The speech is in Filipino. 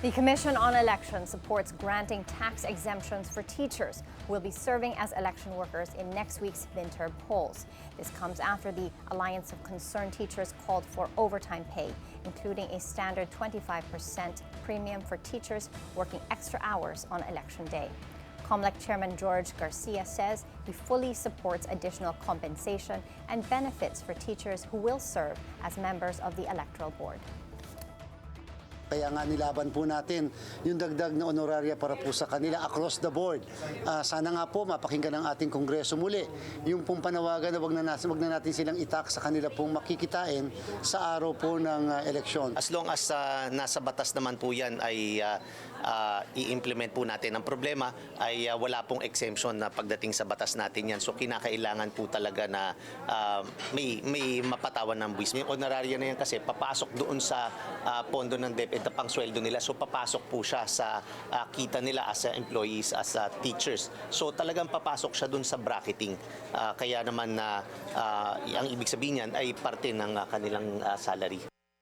The Commission on Elections supports granting tax exemptions for teachers who will be serving as election workers in next week's midterm polls. This comes after the Alliance of Concerned Teachers called for overtime pay, including a standard 25% premium for teachers working extra hours on election day. COMELEC Chairman George Garcia says he fully supports additional compensation and benefits for teachers who will serve as members of the Electoral Board. Kaya nga nilaban po natin yung dagdag na honoraria para po sa kanila across the board. Sana nga po mapakinggan ng ating Kongreso muli yung pong panawagan na wag na natin silang i-tax sa kanila pong makikitain sa araw po ng eleksyon. As long as nasa batas naman po yan ay i-implement po natin. Ang problema ay wala pong exemption na pagdating sa batas natin yan. So kinakailangan po talaga na may mapatawan ng buwis. Yung honoraria na yan kasi papasok doon sa pondo ng DepEd na pangsweldo nila. So papasok po siya sa kita nila as employees, as teachers. So talagang papasok siya doon sa bracketing. Kaya naman ang ibig sabihin yan ay parte ng kanilang salary.